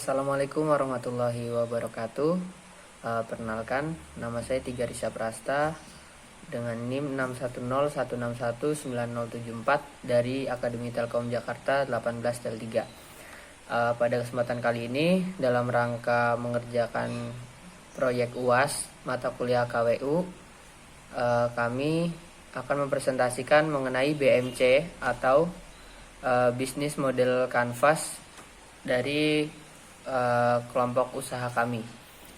Assalamualaikum warahmatullahi wabarakatuh. Perkenalkan, nama saya Tiga Risha Prasta dengan NIM 61016190074 dari Akademi Telkom Jakarta 18 Tel 3. Pada kesempatan kali ini, dalam rangka mengerjakan proyek UAS mata kuliah KWU, kami akan mempresentasikan mengenai BMC atau Business Model Canvas dari kelompok usaha kami.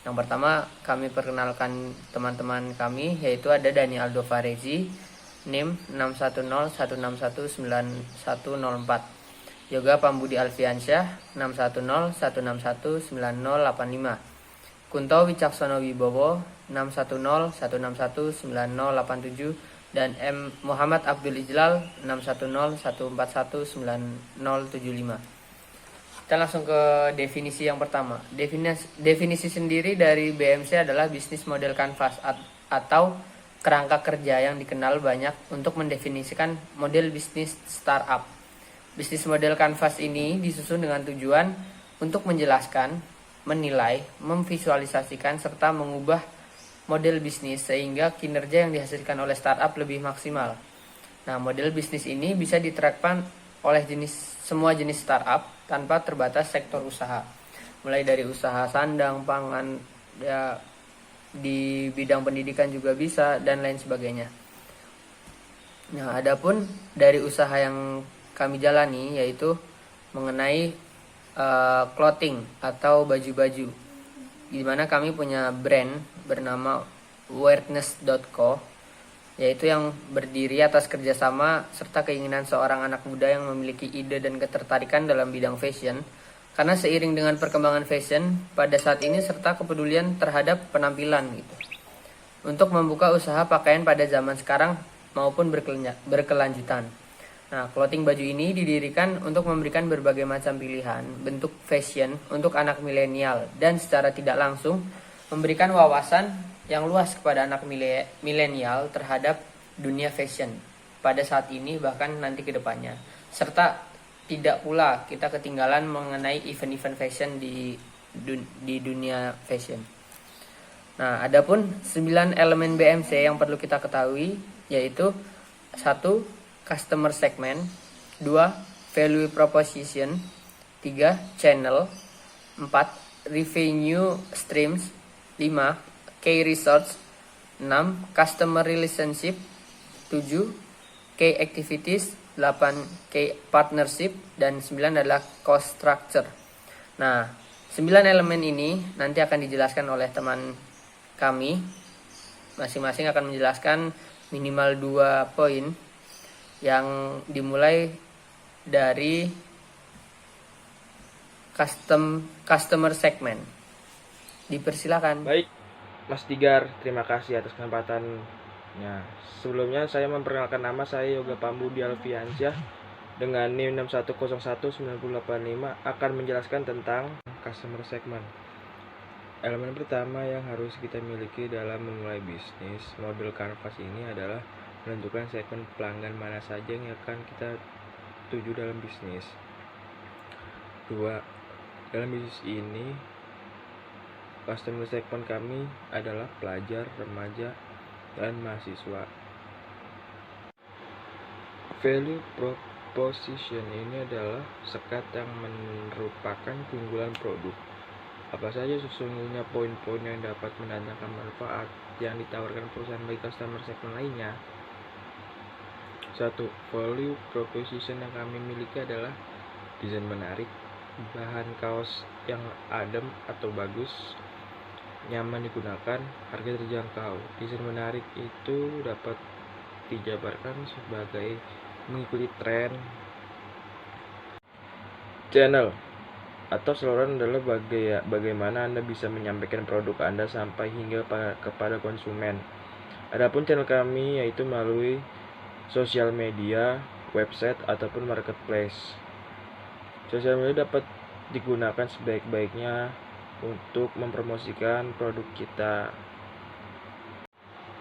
Yang pertama, kami perkenalkan teman-teman kami, yaitu ada Dani Aldo Farezi, NIM 61016190104, Yoga Pambudi Alfiansyah 61016190085, Kunto Wicaksono Wibowo 61016190087, dan M Muhammad Abdul Ijlal 61014190075. Kita langsung ke definisi yang pertama. Definisi sendiri dari BMC adalah Business Model Canvas atau kerangka kerja yang dikenal banyak untuk mendefinisikan model bisnis startup. Business Model Canvas ini disusun dengan tujuan untuk menjelaskan, menilai, memvisualisasikan, serta mengubah model bisnis sehingga kinerja yang dihasilkan oleh startup lebih maksimal. Nah, model bisnis ini bisa diterapkan oleh semua jenis startup tanpa terbatas sektor usaha, mulai dari usaha sandang, pangan, ya, di bidang pendidikan juga bisa, dan lain sebagainya. Nah, adapun dari usaha yang kami jalani yaitu mengenai clothing atau baju-baju, di mana kami punya brand bernama Weirdness.co, yaitu yang berdiri atas kerjasama serta keinginan seorang anak muda yang memiliki ide dan ketertarikan dalam bidang fashion. Karena seiring dengan perkembangan fashion pada saat ini serta kepedulian terhadap penampilan gitu, untuk membuka usaha pakaian pada zaman sekarang maupun berkelanjutan. Nah, clothing baju ini didirikan untuk memberikan berbagai macam pilihan bentuk fashion untuk anak milenial dan secara tidak langsung memberikan wawasan yang luas kepada anak milenial terhadap dunia fashion pada saat ini bahkan nanti ke depannya. Serta tidak pula kita ketinggalan mengenai event-event fashion di dunia fashion. Nah, adapun 9 elemen BMC yang perlu kita ketahui yaitu 1. Customer segment, 2. Value proposition, 3. Channel, 4. Revenue streams, 5. Key research, 6. Customer relationship, 7. Key activities, 8. Key partnership, dan 9 adalah cost structure. Nah, 9 elemen ini nanti akan dijelaskan oleh teman kami. Masing-masing akan menjelaskan minimal 2 poin yang dimulai dari customer segment. Dipersilakan. Baik, Mas Tigar, terima kasih atas kesempatannya. Sebelumnya saya memperkenalkan nama saya Yoga Pambudi Alfiansyah dengan NIM 610190085 akan menjelaskan tentang customer segment. Elemen pertama yang harus kita miliki dalam memulai bisnis model canvas ini adalah menentukan segmen pelanggan mana saja yang akan kita tuju dalam bisnis. 2. Dalam bisnis ini customer segment kami adalah pelajar, remaja, dan mahasiswa. Value proposition ini adalah sekat yang merupakan keunggulan produk. Apa saja sesungguhnya poin-poin yang dapat mendatangkan manfaat yang ditawarkan perusahaan bagi customer segment lainnya? 1. Value proposition yang kami miliki adalah desain menarik, bahan kaos yang adem atau bagus, nyaman digunakan, harga terjangkau. Desain menarik itu dapat dijabarkan sebagai mengikuti tren. Channel atau saluran adalah bagaimana Anda bisa menyampaikan produk Anda sampai hingga kepada konsumen. Adapun channel kami yaitu melalui sosial media, website, ataupun marketplace. Sosial media dapat digunakan sebaik-baiknya untuk mempromosikan produk kita.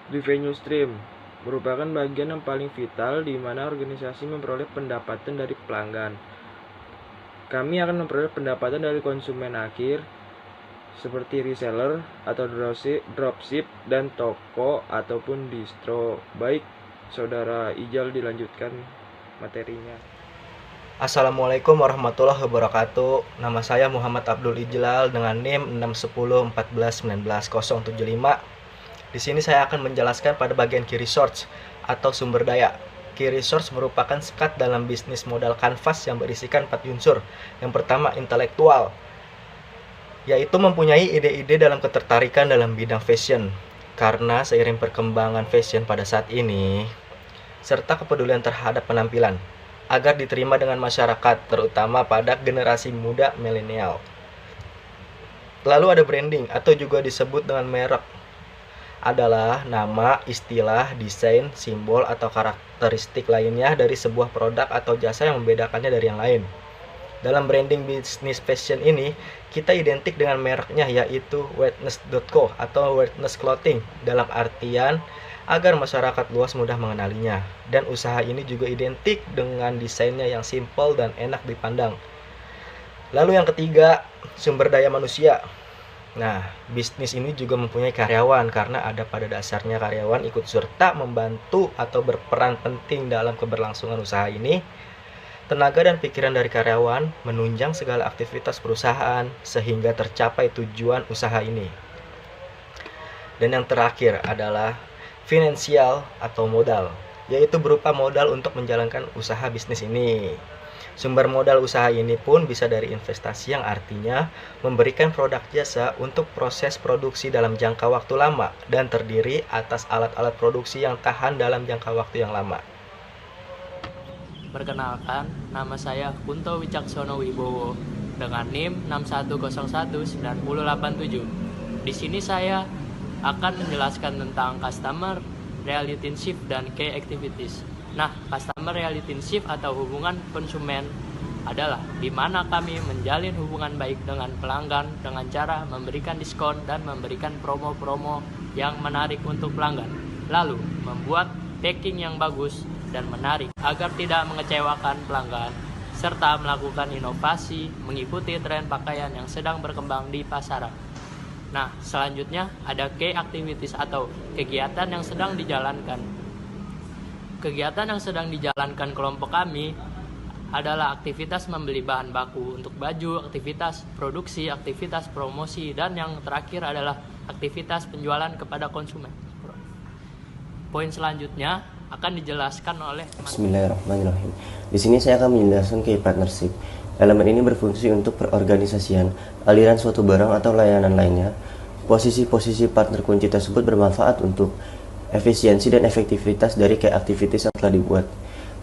Revenue stream merupakan bagian yang paling vital di mana organisasi memperoleh pendapatan dari pelanggan. Kami akan memperoleh pendapatan dari konsumen akhir seperti reseller atau dropship dan toko ataupun distro. Baik, Saudara Ijal, dilanjutkan materinya. Assalamualaikum warahmatullahi wabarakatuh. Nama saya Muhammad Abdul Ijlal dengan NIM 61014191075. Di sini saya akan menjelaskan pada bagian key resource atau sumber daya. Key resource merupakan sekat dalam bisnis modal kanvas yang berisikan 4 unsur. Yang pertama, intelektual, yaitu mempunyai ide-ide dalam ketertarikan dalam bidang fashion. Karena seiring perkembangan fashion pada saat ini, serta kepedulian terhadap penampilan, agar diterima dengan masyarakat, terutama pada generasi muda milenial. Lalu ada branding atau juga disebut dengan merek, adalah nama, istilah, desain, simbol, atau karakteristik lainnya dari sebuah produk atau jasa yang membedakannya dari yang lain. Dalam branding bisnis fashion ini, kita identik dengan mereknya, yaitu Wetness.co atau Wetness Clothing, dalam artian agar masyarakat luas mudah mengenalinya. Dan usaha ini juga identik dengan desainnya yang simpel dan enak dipandang. Lalu yang ketiga, sumber daya manusia. Nah, bisnis ini juga mempunyai karyawan karena ada pada dasarnya karyawan ikut serta membantu atau berperan penting dalam keberlangsungan usaha ini. Tenaga dan pikiran dari karyawan menunjang segala aktivitas perusahaan sehingga tercapai tujuan usaha ini. Dan yang terakhir adalah finansial atau modal, yaitu berupa modal untuk menjalankan usaha bisnis ini. Sumber modal usaha ini pun bisa dari investasi yang artinya memberikan produk jasa untuk proses produksi dalam jangka waktu lama dan terdiri atas alat-alat produksi yang tahan dalam jangka waktu yang lama. Perkenalkan, nama saya Kunto Wicaksono Wibowo dengan NIM 6101987. Di sini saya akan menjelaskan tentang customer relationship dan key activities. Nah, customer relationship atau hubungan konsumen adalah di mana kami menjalin hubungan baik dengan pelanggan dengan cara memberikan diskon dan memberikan promo-promo yang menarik untuk pelanggan. Lalu, membuat packing yang bagus dan menarik agar tidak mengecewakan pelanggan, serta melakukan inovasi mengikuti tren pakaian yang sedang berkembang di pasaran. Nah, selanjutnya ada key activities atau kegiatan yang sedang dijalankan. Kegiatan yang sedang dijalankan kelompok kami adalah aktivitas membeli bahan baku untuk baju, aktivitas produksi, aktivitas promosi, dan yang terakhir adalah aktivitas penjualan kepada konsumen. Poin selanjutnya akan dijelaskan oleh Bismillahirrahmanirrahim. Di sini saya akan menjelaskan key partnership. Elemen ini berfungsi untuk perorganisasian, aliran suatu barang atau layanan lainnya. Posisi-posisi partner kunci tersebut bermanfaat untuk efisiensi dan efektivitas dari key activities yang telah dibuat.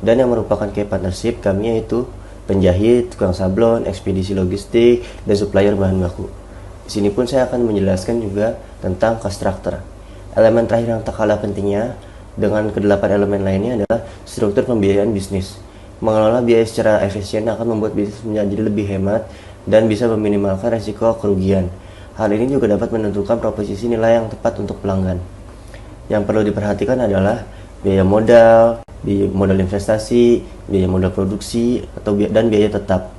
Dan yang merupakan key partnership kami yaitu penjahit, tukang sablon, ekspedisi logistik, dan supplier bahan baku. Di sini pun saya akan menjelaskan juga tentang cost structure. Elemen terakhir yang tak kalah pentingnya dengan kedelapan elemen lainnya adalah struktur pembiayaan bisnis. Mengelola biaya secara efisien akan membuat bisnis menjadi lebih hemat dan bisa meminimalkan resiko kerugian. Hal ini juga dapat menentukan proposisi nilai yang tepat untuk pelanggan. Yang perlu diperhatikan adalah biaya modal investasi, biaya modal produksi, dan biaya tetap.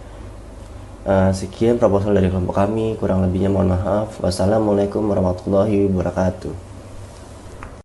Sekian proposal dari kelompok kami, kurang lebihnya mohon maaf. Wassalamualaikum warahmatullahi wabarakatuh.